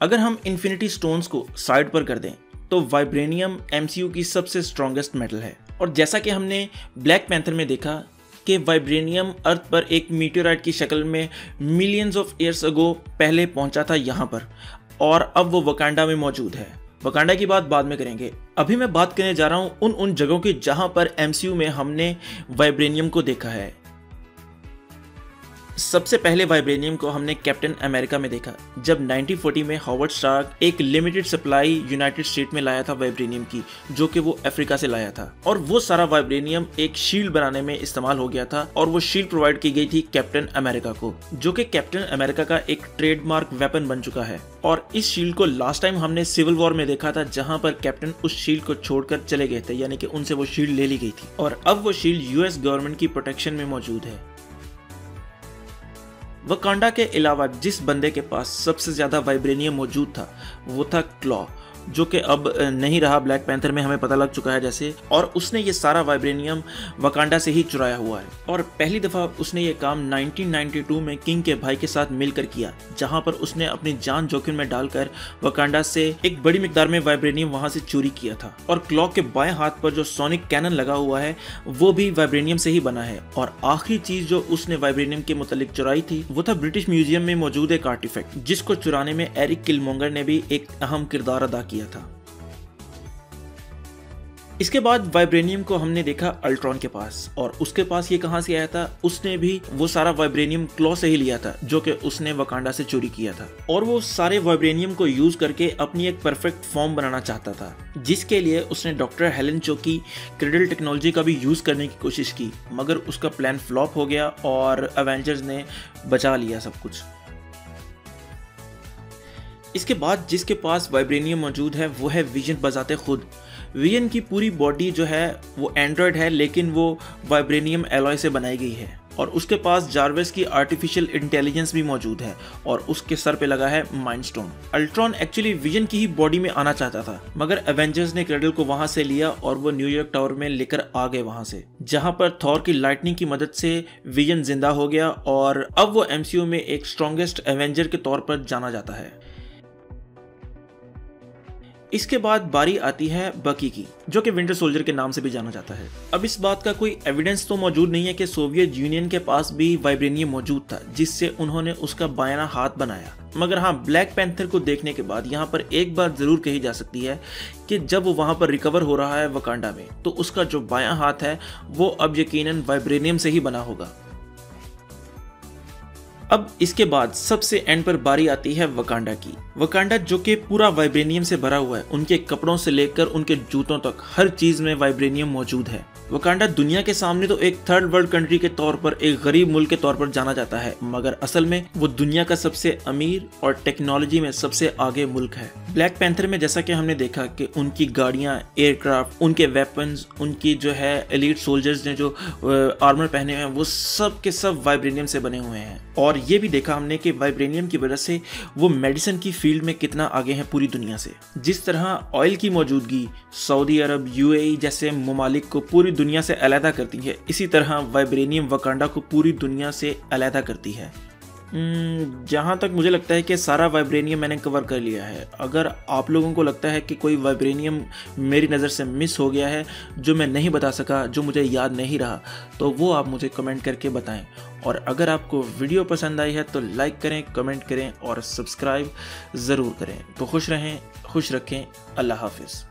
अगर हम infinity stones को साइड पर कर दें तो वाइब्रेनियम एमसीयू की सबसे स्ट्रॉन्गेस्ट मेटल है। और जैसा कि हमने ब्लैक पैंथर में देखा कि वाइब्रेनियम अर्थ पर एक मीटेओराइट की शक्ल में मिलियंस ऑफ ईयर्स अगो पहले पहुंचा था यहाँ पर, और अब वो वकांडा में मौजूद है। वकांडा की बात बाद में करेंगे। अभी मैं बात करने जा रहा हूँ उन जगहों की जहां पर एमसीयू में हमने वाइब्रेनियम को देखा है। सबसे पहले वाइब्रेनियम को हमने कैप्टन अमेरिका में देखा, जब 1940 में हॉवर्ड स्टार्क एक लिमिटेड सप्लाई यूनाइटेड स्टेट में लाया था वाइब्रेनियम की, जो कि वो अफ्रीका से लाया था। और वो सारा वाइब्रेनियम एक शील्ड बनाने में इस्तेमाल हो गया था, और वो शील्ड प्रोवाइड की गई थी कैप्टन अमेरिका को, जो कि कैप्टन अमेरिका का एक ट्रेडमार्क वेपन बन चुका है। और इस शील्ड को लास्ट टाइम हमने सिविल वॉर में देखा था, जहां पर कैप्टन उस शील्ड को छोड़कर चले गए थे, यानी कि उनसे वो शील्ड ले ली गई थी, और अब वो शील्ड यूएस गवर्नमेंट की प्रोटेक्शन में मौजूद है। वकांडा के अलावा जिस बंदे के पास सबसे ज्यादा वाइब्रेनियम मौजूद था वो था क्लॉ, जो कि अब नहीं रहा, ब्लैक पैंथर में हमें पता लग चुका है जैसे। और उसने ये सारा वाइब्रेनियम वकांडा से ही चुराया हुआ है, और पहली दफा उसने ये काम 1992 में किंग के भाई के साथ मिलकर किया, जहां पर उसने अपनी जान जोखिम में डालकर वकांडा से एक बड़ी मिकदार में वाइब्रेनियम वहां से चोरी किया था। और क्लॉ के बाएं हाथ पर जो सोनिक कैनन लगा हुआ है वो भी वाइब्रेनियम से ही बना है। और आखिरी चीज जो उसने वाइब्रेनियम के मुतालिक चुराई थी वो था ब्रिटिश म्यूजियम में मौजूद एक आर्टिफैक्ट, जिसको चुराने में एरिक किलमोंगर ने भी एक अहम किरदार अदा किया था। इसके बाद वाइब्रेनियम को हमने देखा अल्ट्रॉन के पास, और उसके पास ये कहां से आया था? उसने भी वो सारा वाइब्रेनियम क्लॉ से ही लिया था, जो कि उसने वकांडा से चोरी किया था। और वो सारे वाइब्रेनियम को यूज करके अपनी एक परफेक्ट फॉर्म बनाना चाहता था, जिसके लिए उसने डॉक्टर हेलन चो की क्रेडल टेक्नोलॉजी का भी यूज करने की कोशिश की, मगर उसका प्लान फ्लॉप हो गया और एवेंजर्स ने बचा लिया सब कुछ। इसके बाद जिसके पास वाइब्रेनियम मौजूद है वो है विजन बजाते खुद। विजन की पूरी बॉडी जो है वो एंड्रॉयड है, लेकिन वो वाइब्रेनियम एलॉय से बनाई गई है। और उसके पास जार्विस की आर्टिफिशियल इंटेलिजेंस भी मौजूद है, और उसके सर पे लगा है mind stone. Ultron actually vision की ही बॉडी में आना चाहता था, मगर एवेंजर्स ने क्रेडल को वहां से लिया और वो न्यूयॉर्क टावर में लेकर आ गए वहां से, जहां पर थॉर की लाइटनिंग की मदद से विजन जिंदा हो गया, और अब वो एमसीयू में एक स्ट्रॉन्गेस्ट एवेंजर के तौर पर जाना जाता है। इसके बाद बारी आती है बकी की, जो कि विंटर सोल्जर के नाम से भी जाना जाता है। अब इस बात का कोई एविडेंस तो मौजूद नहीं है कि सोवियत यूनियन के पास भी वाइब्रेनियम मौजूद था, जिससे उन्होंने उसका बायां हाथ बनाया। मगर हाँ, ब्लैक पैंथर को देखने के बाद यहाँ पर एक बात जरूर कही जा सकती है कि जब वो वहां पर रिकवर हो रहा है वकांडा में, तो उसका जो बायां हाथ है वो अब यकीनन वाइब्रेनियम से ही बना होगा। अब इसके बाद सबसे एंड पर बारी आती है वकांडा की। वकांडा जो कि पूरा वाइब्रेनियम से भरा हुआ है, उनके कपड़ों से लेकर उनके जूतों तक हर चीज में वाइब्रेनियम मौजूद है। वकांडा दुनिया के सामने तो एक थर्ड वर्ल्ड कंट्री के तौर पर, एक गरीब मुल्क के तौर पर जाना जाता है, मगर असल में वो दुनिया का सबसे अमीर और टेक्नोलॉजी में सबसे आगे मुल्क है। ब्लैक पैंथर में जैसा कि हमने देखा कि उनकी गाड़ियां, एयरक्राफ्ट, उनके वेपन्स, उनकी जो है एलीट सोल्जर्स ने जो आर्मर पहने हुए हैं वो सब के सब वाइब्रेनियम से बने हुए हैं। और ये भी देखा हमने कि वाइब्रेनियम की वजह से वो मेडिसिन की फील्ड में कितना आगे है पूरी दुनिया से। जिस तरह ऑयल की मौजूदगी सऊदी अरब, यूएई जैसे ममालिक को पूरी दुनिया से अलहदा करती है, इसी तरह वाइब्रेनियम वकांडा को पूरी दुनिया से अलहदा करती है। जहाँ तक मुझे लगता है कि सारा वाइब्रेनियम मैंने कवर कर लिया है। अगर आप लोगों को लगता है कि कोई वाइब्रेनियम मेरी नज़र से मिस हो गया है, जो मैं नहीं बता सका, जो मुझे याद नहीं रहा, तो वो आप मुझे कमेंट करके बताएं। और अगर आपको वीडियो पसंद आई है तो लाइक करें, कमेंट करें और सब्सक्राइब ज़रूर करें। तो खुश रहें, खुश रखें। अल्लाह हाफिज़।